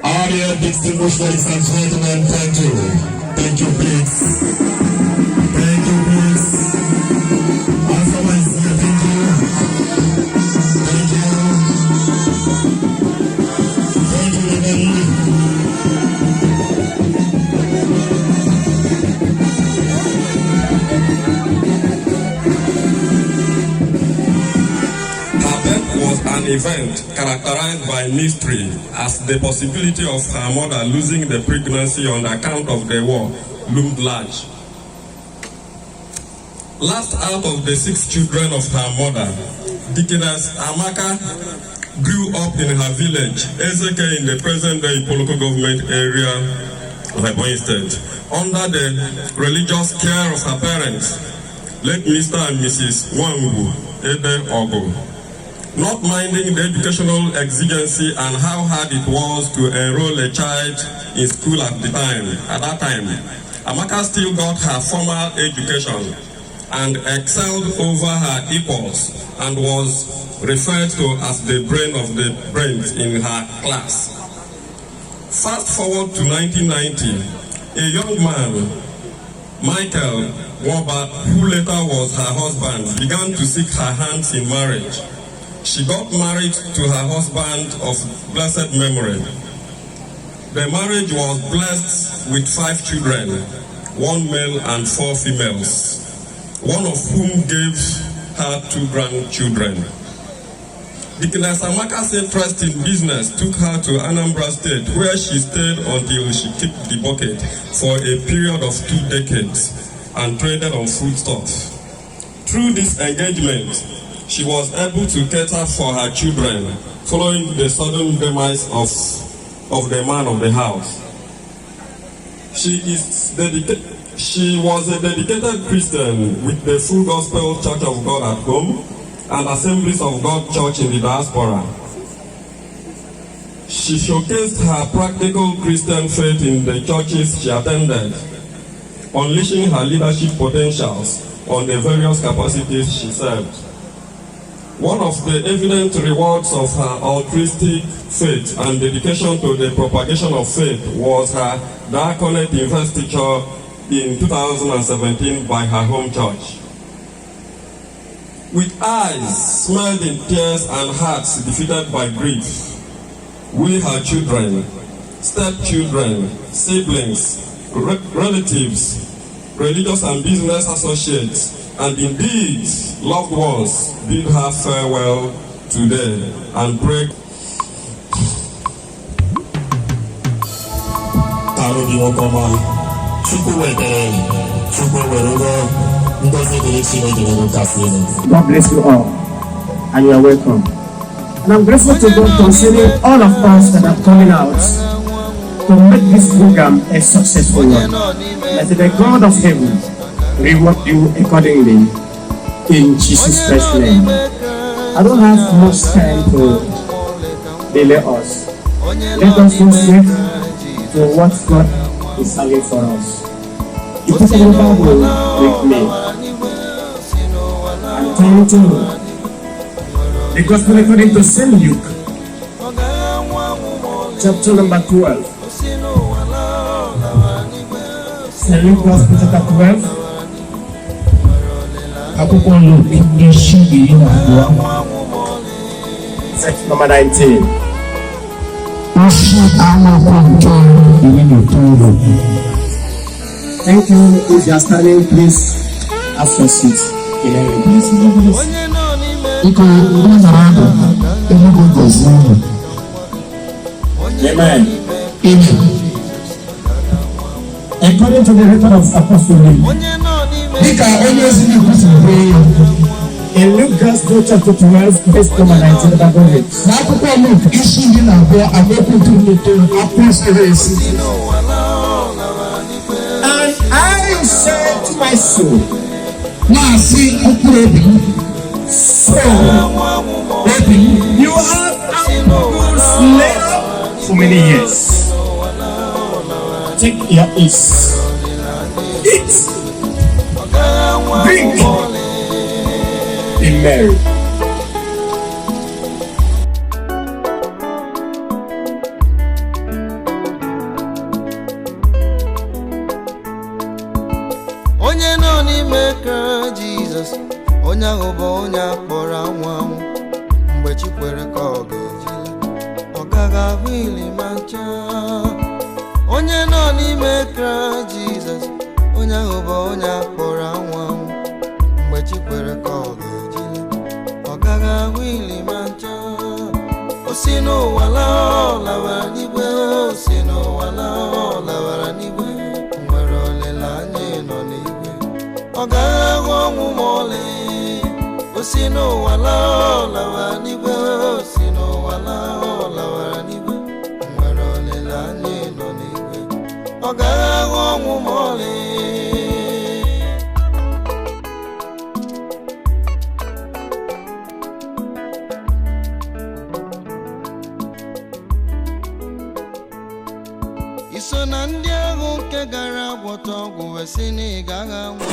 All your distinguished ladies and gentlemen, thank you. Thank you, please. Thank you, please. Also, my dear, thank you. Thank you. Thank you, everybody. An event characterized by mystery, as the possibility of her mother losing the pregnancy on account of the war loomed large. Last out of the 6 children of her mother, Deaconess Amaka grew up in her village, Ezeke, in the present-day local government area of Ebonyi State, under the religious care of her parents, late Mr. and Mrs. Nwankwu. Not minding the educational exigency and how hard it was to enroll a child in school at that time, Amaka still got her formal education and excelled over her equals and was referred to as the brain of the brains in her class. Fast forward to 1990, a young man, Michael Nwoba, who later was her husband, began to seek her hands in marriage. She got married to her husband of blessed memory. The marriage was blessed with 5 children, 1 male and 4 females, one of whom gave her 2 grandchildren. Deaconess Amaka's interest in business took her to Anambra State, where she stayed until she kicked the bucket for a period of 2 decades and traded on foodstuffs. Through this engagement, she was able to cater for her children following the sudden demise of the man of the house. She was a dedicated Christian with the Full Gospel Church of God at home and Assemblies of God Church in the diaspora. She showcased her practical Christian faith in the churches she attended, unleashing her leadership potentials on the various capacities she served. One of the evident rewards of her altruistic faith and dedication to the propagation of faith was her diaconate investiture in 2017 by her home church. With eyes smeared in tears and hearts defeated by grief, we, her children, stepchildren, siblings, relatives, religious and business associates, and indeed loved ones bid her farewell today and pray. God bless you all, and you are welcome. And I'm grateful to God concerning all of us that are coming out to make this program a successful one. That the God of heaven reward you accordingly in Jesus Christ's name. I don't have much time to delay us. Let us go straight to what God is having for us. You put the Bible with me. I'm trying to the Gospel according to St. Luke, chapter number 12. St. Luke Gospel chapter 12. Section number 19. Thank you. If you are standing, please have your seat. Amen. According to the record of Apostolic, in Luke Gospel chapter 12, verse number 19, and I said to my soul, soul, you have apples laid up for many years. Take your ease. Eat, drink, be merry. Onye nọ n'ime Kraịst Jizọs, onye ahụ bụ onye akpọrọ anwụ anwụ. Mgbe chi kwere ka ọ ga-ejila, ọ gaghị ahụ ili ma ncha. Onye nọ n'ime Kraịst Jizọs, onye ahụ bụ onye akpọrọ anwụ anwụ. Mgbe chi kwere ka ọ ga-ejila, ọ gaghị ahụ ili ma ncha. O si n'ụwa laa, ọ lawara n'igwe. O si n'ụwa laa, ọ lawara n'igwe. Nwere olileanya ịnọ n'igwe, ọ gaghị ahụ ọnwụ ma ọlị. O si n'ụwa laa, ọ lawara n'igwe. O si n'ụwa laa, ọ lawara n'igwe. Nwere olileanya ịnọ n'igwe, ọ gaghị ahụ ọnwụ ma ọlị. Iso na ndị ahụ nke gara gwọta ọgwụ wee sị na ị gaghị anwụ.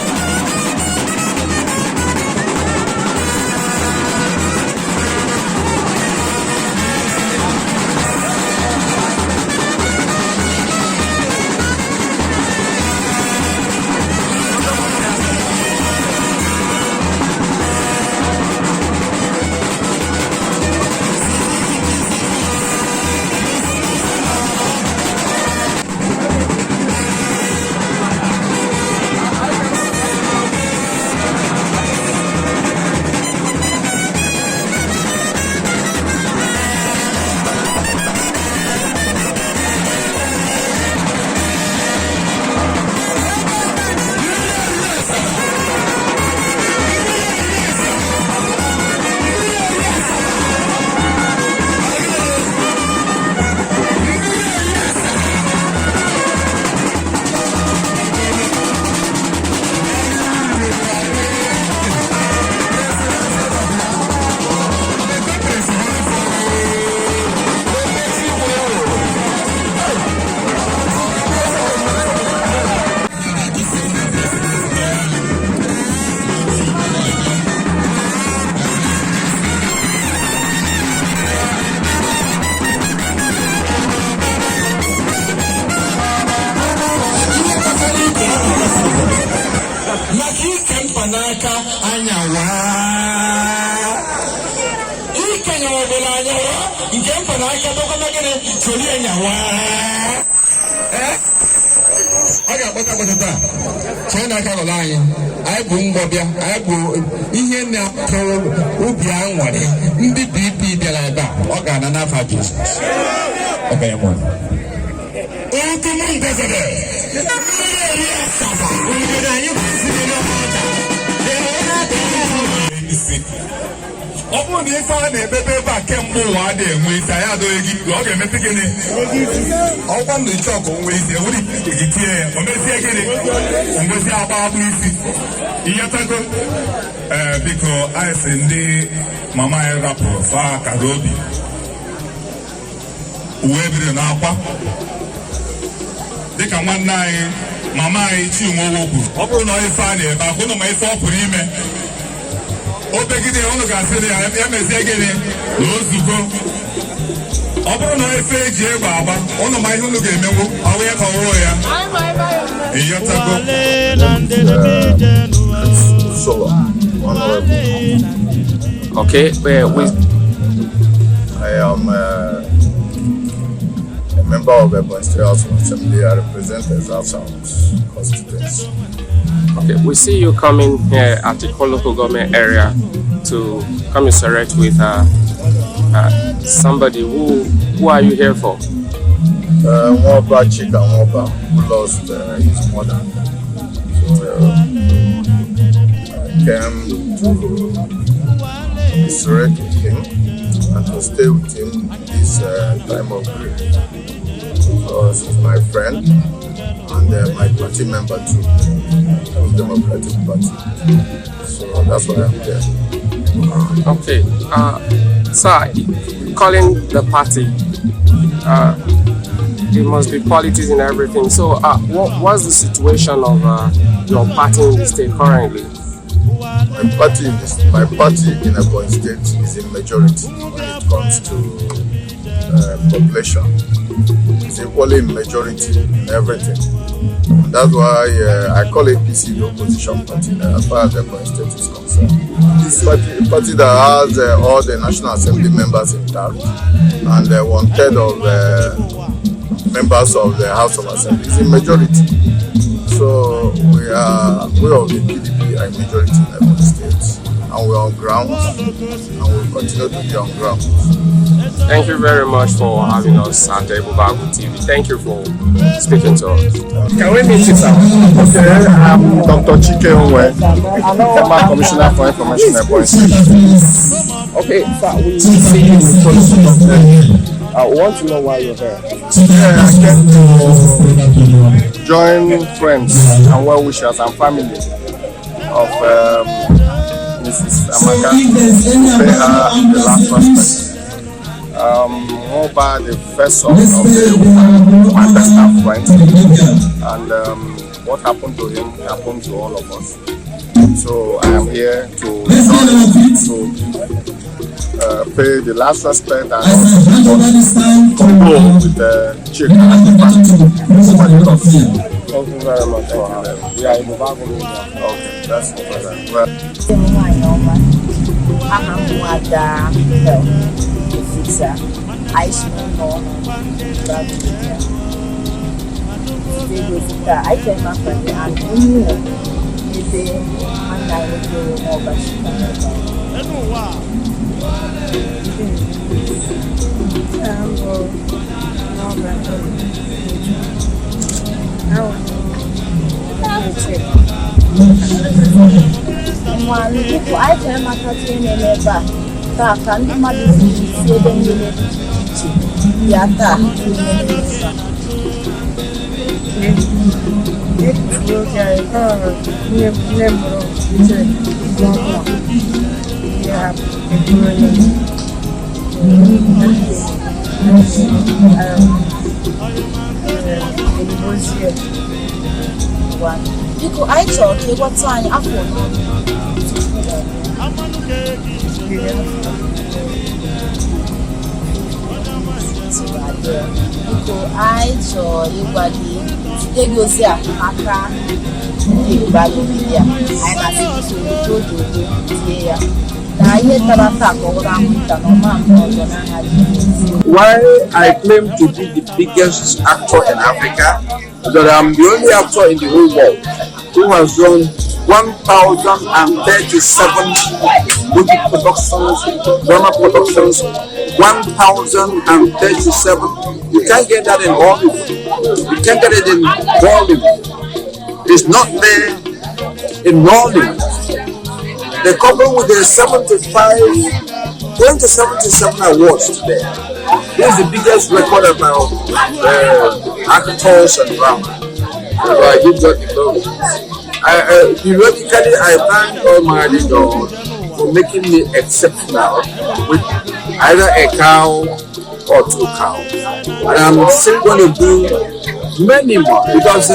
Amaka anyawa ikenya wabela anyawa nkempa na aka boko magene soli anyawa aga bota ta chena ka lola anyi ai bu ngobia ai bu ihe na toro obi anware ndi BP biara da o ga na nafa Jesus okay mo o to mo ngazade Open the fan and baby back and more one day with I had to give you a method. Open the chalk with the woody, the tear, or Messi again, and Messi about Messi. Yatago, because I send the Mama Rapper, Far Kadobi. Whoever in Apa, they can one night, Mama, it's you more. Open no fan, but one of my 4 for him. Obegide onu gasịrị ya mezie gịnị n'ozugbo ọ bụrụ na efe eji egbe agba ụnụ ma ihe unu ga-emenwu ọwụ ya ka ọwụrụ ya ịyọtago Okay, I am a member of the Constitutional Assembly. I represent the South constituency. Okay, we see you coming here at the local government area to commiserate with somebody. Who are you here for? Nwoba Chika Nwoba, who lost his mother. So I came to commiserate with him and to stay with him this time of grief. Because he's my friend and my party member too. Democratic Party. So that's why I'm here. Okay. So calling the party, there must be politics in everything. So, what's the situation of your party in the state currently? My party in Ebonyi State is in majority when it comes to population. It's equally in majority in everything. And that's why I call APC the opposition party as far as Ebonyi State is concerned. This party that has all the National Assembly members intact and 1/3 of the members of the House of Assembly is in majority. So we of the PDP are in majority in Ebonyi State, and we're on ground, and we'll continue to be on ground. Thank you very much for having us at Ebubeagu TV. Thank you for speaking to us. Can we meet you, sir? Okay, I'm Dr. Chika Nwoba, former Commissioner for Information in Ebonyi State. Okay, sir, we see you in front of I want to know why you're there. Yeah, I came to join friends and well wishers and family of Mrs. Amaka to pay her the last respect. Nwoba, the first son of the woman, my best friend, and what happened to him happened to all of us. So I am here to pay the last respect and also to with the chick and the family. Thank you very much for having. We are in Ebubeagu. Okay, that's it. Because I thought okay, what time I phone because I saw everybody they go see Amaka Ebubeagu media and I think so do why I claim to be the biggest actor in Africa is that I'm the only actor in the whole world who has done 1,037 movie productions, drama productions, 1,037. You can't get that in Hollywood. You can't get it in Bollywood. It's not there in Nollywood. The couple with the going to 77 awards today. This is the biggest record about actors and drama. So I give God the glory. Periodically, I thank Almighty God for making me exceptional with either a cow or 2 cows. And I'm still going to do many more because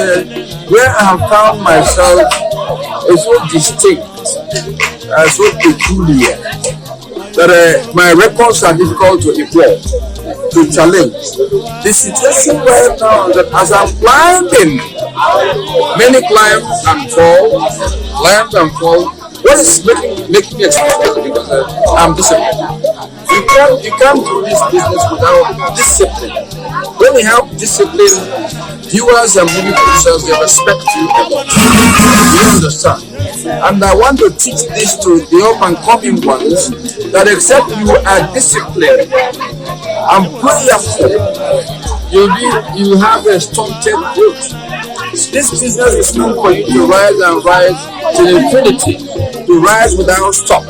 where I have found myself is so distinct, so peculiar, that my records are difficult to evolve, to challenge. The situation right now is that as I'm climbing, many climb and fall, what is making me exceptional because I'm disciplined. You can't do this business without discipline. When you have discipline, viewers and movie producers, they respect you a lot. You understand? And I want to teach this to the up and coming ones that except you are disciplined and prayerful, you have a stunted growth. This business is meant for you to rise and rise to infinity, to rise without stop.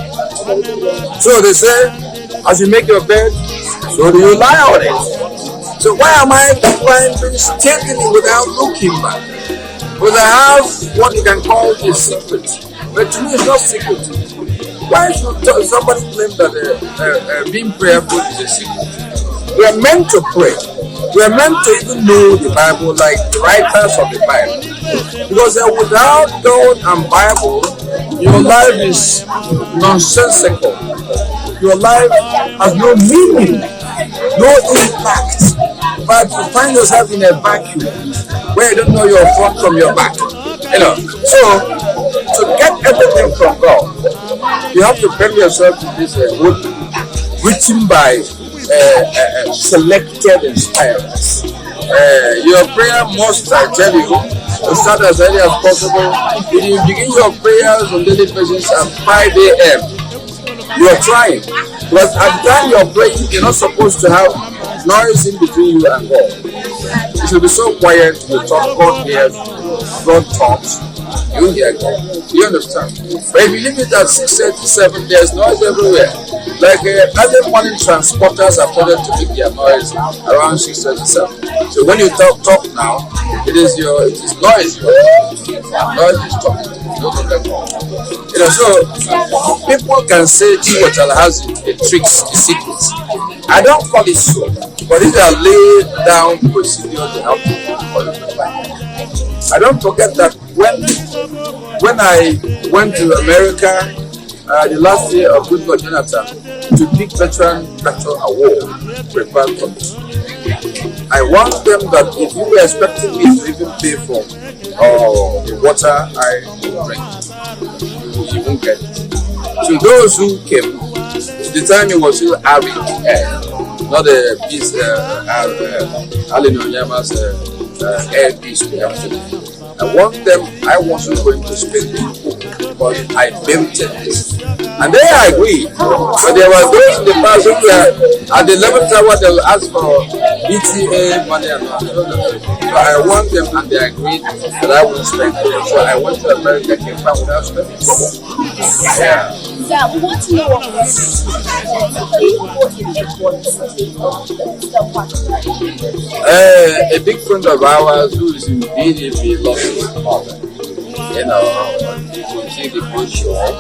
So they say, as you make your bed, so do you lie on it. So why am I climbing steadily without looking back? Because I have what you can call a secret, but to me it's not secret. Why should somebody claim that being prayerful is a secret? We are meant to pray. We are meant to even know the Bible like the writers of the Bible. Because without God and Bible, your life is nonsensical. Your life has no meaning, no impact. But you find yourself in a vacuum where you don't know your front from your back. So to get everything from God, you have to bring yourself to this book written by selected inspirers. Your prayer must, I tell you, start as early as possible. When you begin your prayers on daily basis at 5 a.m., you are trying. Because at the time you are praying, you're not supposed to have noise in between you and God. You should be so quiet, you talk, God hears, God talks, you hear God. You understand? But if you leave it at 6:37, there's noise everywhere. Like early morning transporters have started to make their noise around 6:37. So when you talk now, it is noise. Noise is talking. So people can say Chiwetala has the tricks, the secrets. I don't call it so, but these are laid down procedures to help people follow the Bible. I don't forget that when I went to America the last year of Goodluck Jonathan to pick veteran battle award prepared for me, I warned them that if you were expecting me to even pay for the water I drink, you won't get it. To those who came, the time it was still arid air, not a piece Alan Onyama's air piece we have today. I want them, I wasn't going to spend it, but I built it. And they agreed. But there were those in the past who were at the 11th hour, they will ask for ETA money and all. So I want them, and they agreed that I would spend it. So I went to America, came back without spending it. Yeah. Yeah, we want to know what a big friend of ours who is in PDP lost his mother. You see the brochure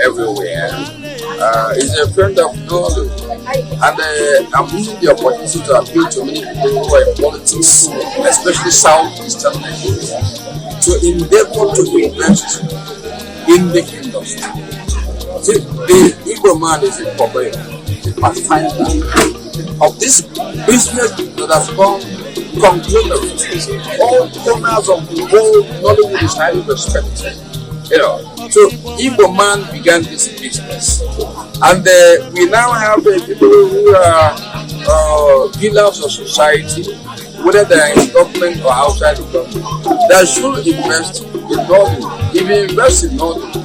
everywhere. He's a friend of Nollywood. And I'm using the opportunity to appeal to many people who are in politics, especially Southeastern Nigeria, to endeavor to invest in the industry. See, the Igbo man is a proper pathfinder of this business that has gone conglomerate. All corners of the whole Nollywood is highly respected. So Igbo man began this business, and we now have people who are pillars of society, whether they are in government or outside the government, that should invest in Nollywood. If you invest in Nollywood,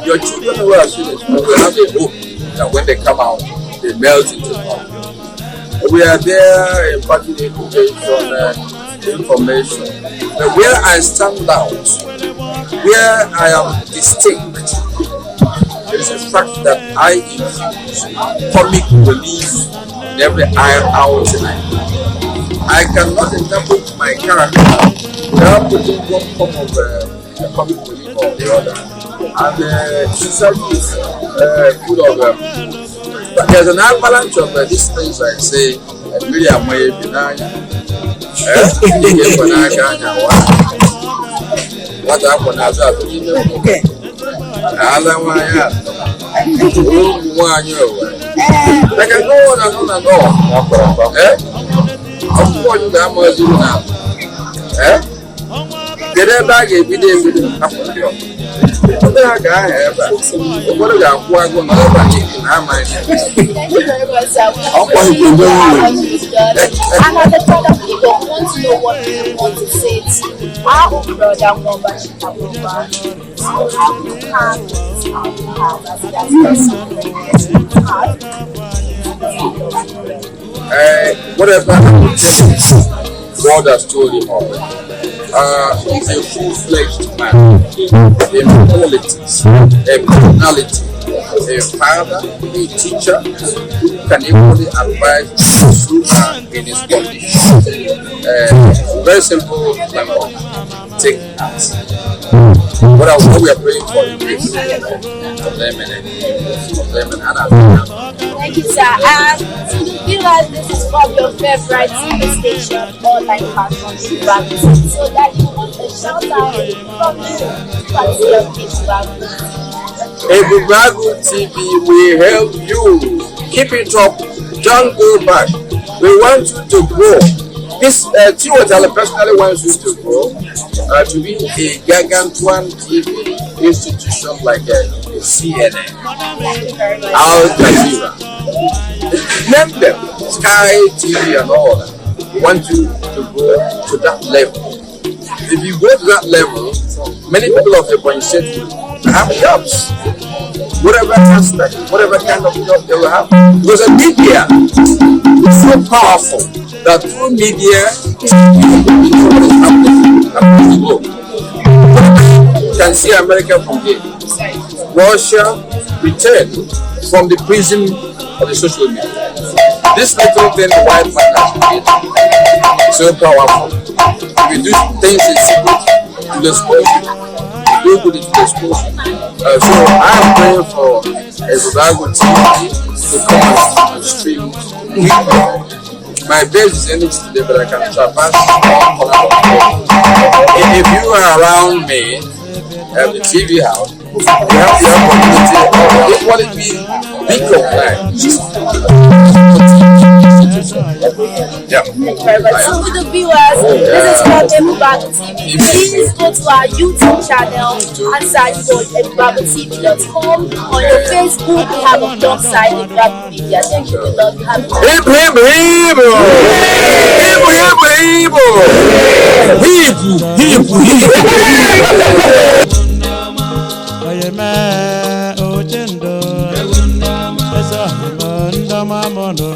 your children who are students will have a hope that when they come out, they melt into Nollywood. We are there imparting information. But where I stand out, where I am distinct, it is a fact that I infuse comic relief in every outing. I cannot interpret my character without putting one form of comic relief or the other. And sincerely, full of but there's an avalanche of these things I say, really am what happened as I can go on and on and on. I'm going to the now. Get a bag every day. Thank you very much, sir. And at the point of people want to know what you want to say to our brother Nwoba Chika Nwoba. So how you can whatever God has told him already. He's a full-fledged man in politics, a personality, a father, a teacher who can equally advise the in his condition. Very simple, take that. what we are praying for is Thank you, sir. And to the viewers, this is from your favorite TV station, online platform, Ebubeagu. So that you want a shout out from you, Ebubeagu TV, we help you. Keep it up. Don't go back. We want you to grow. This Tiwatala personally wants you to grow to be a gargantuan TV institution like CNN, Al Jazeera. Name them, Sky TV and all that. We want you to go to that level. If you go to that level, many people of the Ebonyi State will have jobs. Whatever aspect, whatever kind of job they will have. Because the media is so powerful that through media, you know what is happening across the globe. You can see America from here. Russia returned from the prison of the social media. This little thing the white man has created is so powerful. We do things in secret to expose you. We do good to expose you. So I am praying for Ebubeagu TV to come and stream weekly. My base is energy today, but I can traverse all corner of the world. If you are around me at the TV house, you have the opportunity of equally be recognized. Yeah. Thank you very much. So to the viewers, this is from Ebubeagu TV. Please go to our YouTube channel and search for EbubeaguTV.com. On your Facebook, we have a blog site, Ebubeagu Media. Thank you, we love you. Have a Oyeme ojendo esa ndama mono